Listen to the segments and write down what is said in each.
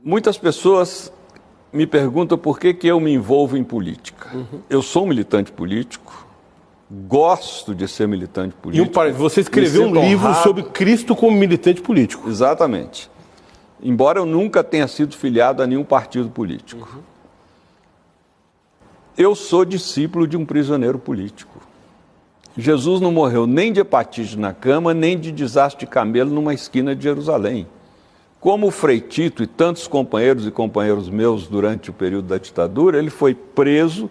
Muitas pessoas me perguntam por que eu me envolvo em política. Eu sou um militante político, gosto de ser militante político. Você escreveu um livro sobre Cristo como militante político. Exatamente. Embora eu nunca tenha sido filiado a nenhum partido político. Eu sou discípulo de um prisioneiro político. Jesus não morreu nem de hepatite na cama, nem de desastre de camelo numa esquina de Jerusalém. Como o Frei Tito e tantos companheiros e companheiros meus durante o período da ditadura, ele foi preso,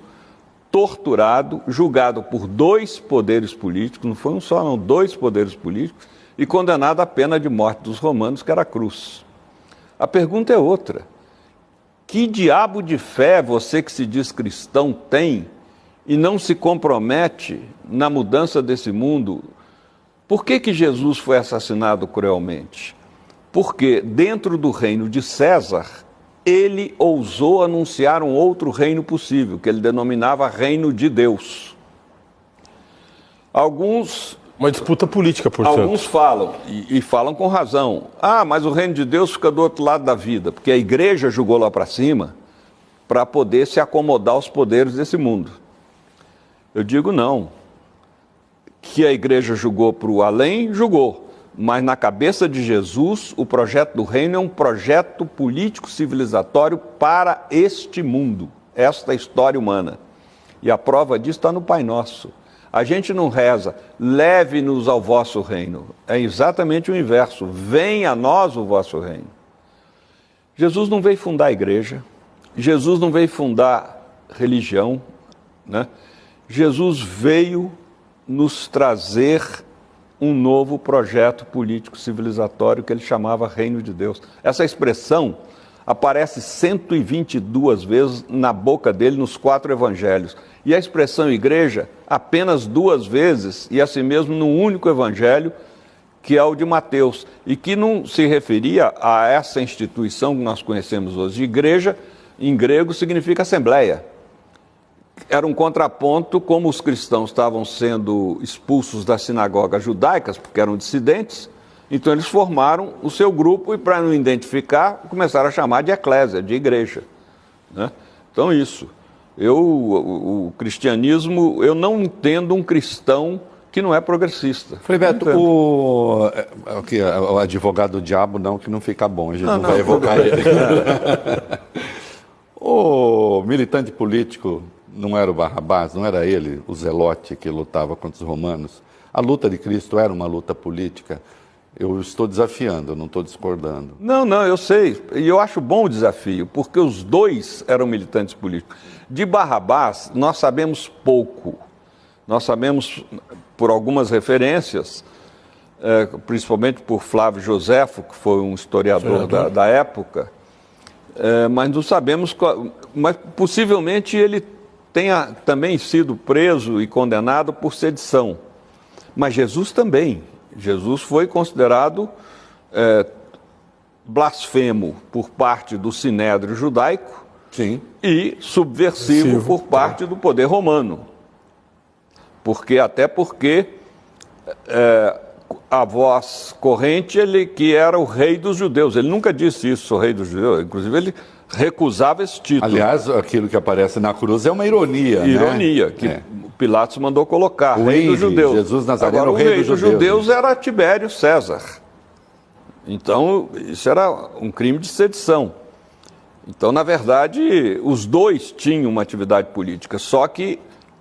torturado, julgado por 2 poderes políticos, não foi um só não, 2 poderes políticos, e condenado à pena de morte dos romanos, que era a cruz. A pergunta é outra. Que diabo de fé você que se diz cristão tem e não se compromete na mudança desse mundo? Por que Jesus foi assassinado cruelmente? Porque dentro do reino de César, ele ousou anunciar um outro reino possível, que ele denominava reino de Deus. Uma disputa política, portanto. Alguns falam, e falam com razão, mas o reino de Deus fica do outro lado da vida, porque a igreja jogou lá para cima para poder se acomodar aos poderes desse mundo. Eu digo não. Que a igreja julgou para o além, julgou. Mas na cabeça de Jesus, o projeto do reino é um projeto político-civilizatório para este mundo, esta história humana. E a prova disso está no Pai Nosso. A gente não reza, leve-nos ao vosso reino. É exatamente o inverso, venha a nós o vosso reino. Jesus não veio fundar a igreja, Jesus não veio fundar religião, né? Jesus veio nos trazer um novo projeto político civilizatório que ele chamava Reino de Deus. Essa expressão aparece 122 vezes na boca dele nos 4 evangelhos. E a expressão igreja apenas 2 vezes, e assim mesmo num único evangelho, que é o de Mateus, e que não se referia a essa instituição que nós conhecemos hoje. Igreja, em grego, significa assembleia. Era um contraponto, como os cristãos estavam sendo expulsos das sinagogas judaicas, porque eram dissidentes, então eles formaram o seu grupo e, para não identificar, começaram a chamar de eclésia, de igreja, né? Então isso. O cristianismo, eu não entendo um cristão que não é progressista. Frei Beto, o advogado do diabo não, que não fica bom, a gente não vai evocar ele. O militante político não era o Barrabás, não era ele, o Zelote que lutava contra os romanos. A luta de Cristo era uma luta política. Eu estou desafiando, eu não estou discordando. Não, eu sei. E eu acho bom o desafio, porque os 2 eram militantes políticos. De Barrabás, nós sabemos pouco. Nós sabemos por algumas referências, principalmente por Flávio Joséfo, que foi um historiador da época, mas não sabemos... Mas possivelmente ele tenha também sido preso e condenado por sedição. Mas Jesus também. Jesus foi considerado blasfemo por parte do Sinédrio judaico. Sim. E subversivo por parte do poder romano. Até porque a voz corrente, ele que era o rei dos judeus. Ele nunca disse isso, sou rei dos judeus. Inclusive, ele recusava esse título. Aliás, aquilo que aparece na cruz é uma ironia, né? Que Pilatos mandou colocar, rei dos judeus. Jesus Nazareno, agora, o rei dos judeus era Tibério César. Então, isso era um crime de sedição. Então, na verdade, os 2 tinham uma atividade política, só que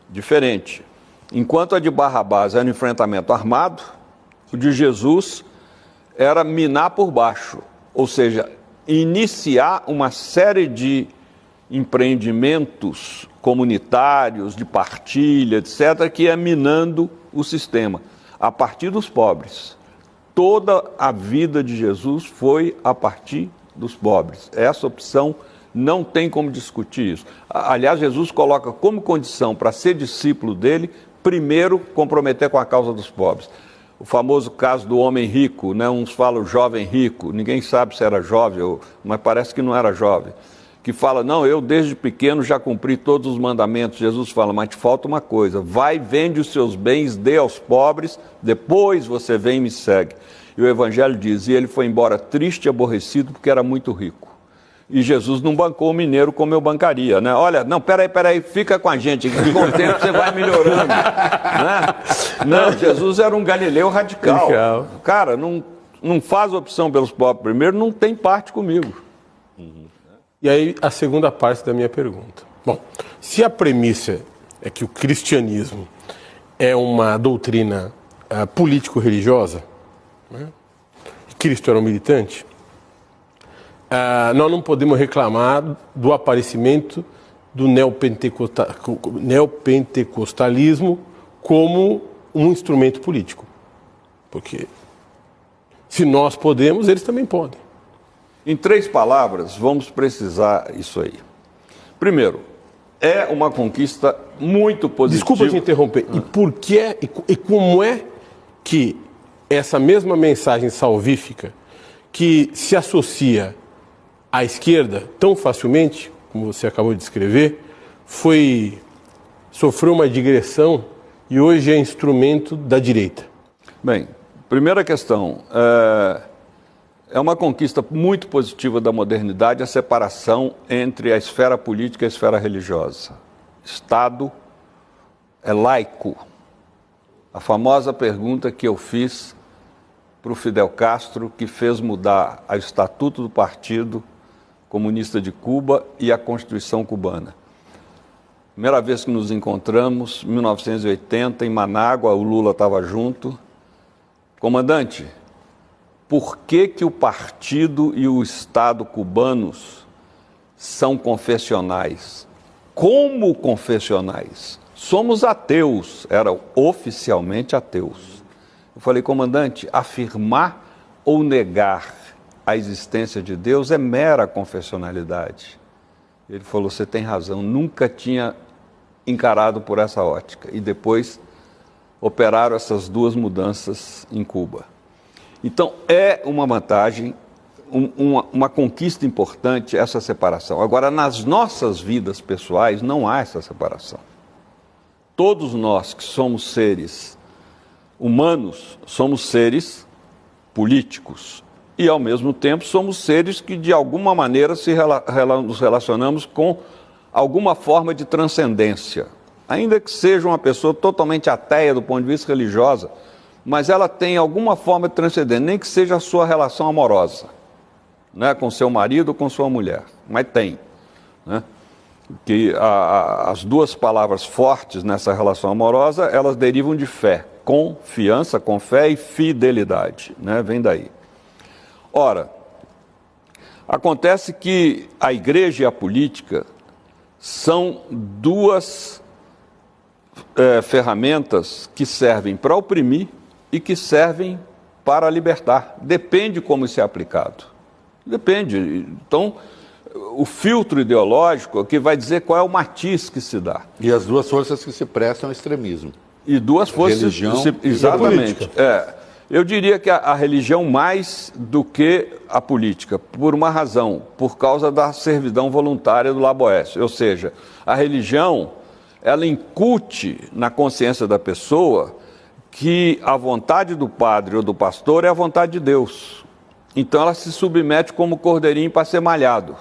diferente. Enquanto a de Barrabás era um enfrentamento armado, o de Jesus era minar por baixo, ou seja, iniciar uma série de empreendimentos comunitários, de partilha, etc., que ia minando o sistema, a partir dos pobres. Toda a vida de Jesus foi a partir dos pobres. Essa opção não tem como discutir isso. Aliás, Jesus coloca como condição para ser discípulo dele, primeiro, comprometer com a causa dos pobres. O famoso caso do homem rico, né? Uns falam jovem rico, ninguém sabe se era jovem, mas parece que não era jovem. Que fala, não, eu desde pequeno já cumpri todos os mandamentos. Jesus fala, mas te falta uma coisa, vai, vende os seus bens, dê aos pobres, depois você vem e me segue. E o Evangelho diz, e ele foi embora triste e aborrecido porque era muito rico. E Jesus não bancou o mineiro como eu bancaria, né? Olha, não, peraí, fica com a gente, que com o tempo você vai melhorando, né? Não, Jesus era um galileu radical. Cara, não faz opção pelos pobres primeiro, não tem parte comigo. E aí, a segunda parte da minha pergunta. Bom, se a premissa é que o cristianismo é uma doutrina político-religiosa, né? Cristo era um militante, nós não podemos reclamar do aparecimento do neopentecostalismo como um instrumento político. Porque se nós podemos, eles também podem. Em 3 palavras, vamos precisar isso aí. Primeiro, é uma conquista muito positiva. Desculpa te interromper. E por que e como é que essa mesma mensagem salvífica que se associa à esquerda tão facilmente, como você acabou de descrever, sofreu uma digressão e hoje é instrumento da direita? Bem, primeira questão, é uma conquista muito positiva da modernidade a separação entre a esfera política e a esfera religiosa. Estado é laico. A famosa pergunta que eu fiz para o Fidel Castro, que fez mudar o Estatuto do Partido Comunista de Cuba e a Constituição cubana. Primeira vez que nos encontramos, 1980, em Manágua, o Lula estava junto. Comandante, por que o partido e o Estado cubanos são confessionais? Como confessionais? Somos ateus, eram oficialmente ateus. Eu falei, comandante, afirmar ou negar a existência de Deus é mera confessionalidade. Ele falou, você tem razão, nunca tinha encarado por essa ótica. E depois operaram essas 2 mudanças em Cuba. Então, é uma vantagem, uma conquista importante essa separação. Agora, nas nossas vidas pessoais, não há essa separação. Todos nós que somos seres humanos, somos seres políticos. E, ao mesmo tempo, somos seres que, de alguma maneira, nos relacionamos com alguma forma de transcendência. Ainda que seja uma pessoa totalmente ateia do ponto de vista religiosa, mas ela tem alguma forma de transcendência, nem que seja a sua relação amorosa, né, com seu marido ou com sua mulher, mas tem. Né? Que as 2 palavras fortes nessa relação amorosa, elas derivam de fé, confiança, com fé e fidelidade, né? Vem daí. Ora, acontece que a igreja e a política são 2 ferramentas que servem para oprimir e que servem para libertar. Depende como isso é aplicado. Depende. Então, o filtro ideológico é que vai dizer qual é o matiz que se dá. E as 2 forças que se prestam ao extremismo. E 2 forças... Religião exatamente. Eu diria que a religião mais do que a política, por uma razão, por causa da servidão voluntária do Laboécio. Ou seja, a religião, ela incute na consciência da pessoa que a vontade do padre ou do pastor é a vontade de Deus. Então ela se submete como cordeirinho para ser malhado.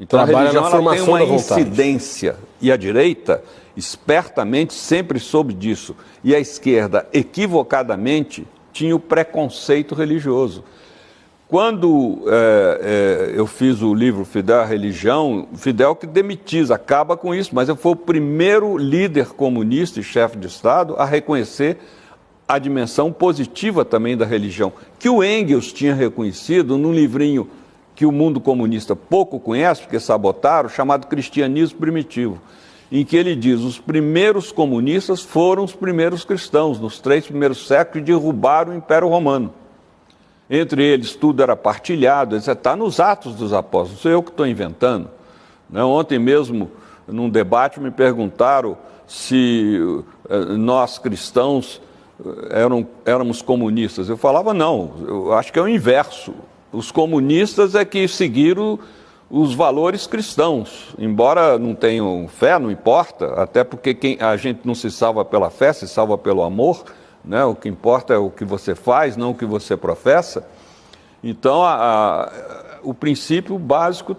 Então a religião ela tem uma incidência. E a direita, espertamente, sempre soube disso. E a esquerda, equivocadamente, tinha o preconceito religioso. Quando eu fiz o livro Fidel a Religião, Fidel que demitiu, acaba com isso, mas eu fui o primeiro líder comunista e chefe de Estado a reconhecer a dimensão positiva também da religião, que o Engels tinha reconhecido num livrinho que o mundo comunista pouco conhece, porque sabotaram, chamado Cristianismo Primitivo, em que ele diz, os primeiros comunistas foram os primeiros cristãos, nos 3 primeiros séculos, e derrubaram o Império Romano. Entre eles, tudo era partilhado, está nos Atos dos Apóstolos, sou eu que estou inventando. Né? Ontem mesmo, num debate, me perguntaram se nós cristãos éramos comunistas. Eu falava, não, eu acho que é o inverso. Os comunistas é que seguiram os valores cristãos, embora não tenham fé, não importa, até porque a gente não se salva pela fé, se salva pelo amor, né? O que importa é o que você faz, não o que você professa. Então, o princípio básico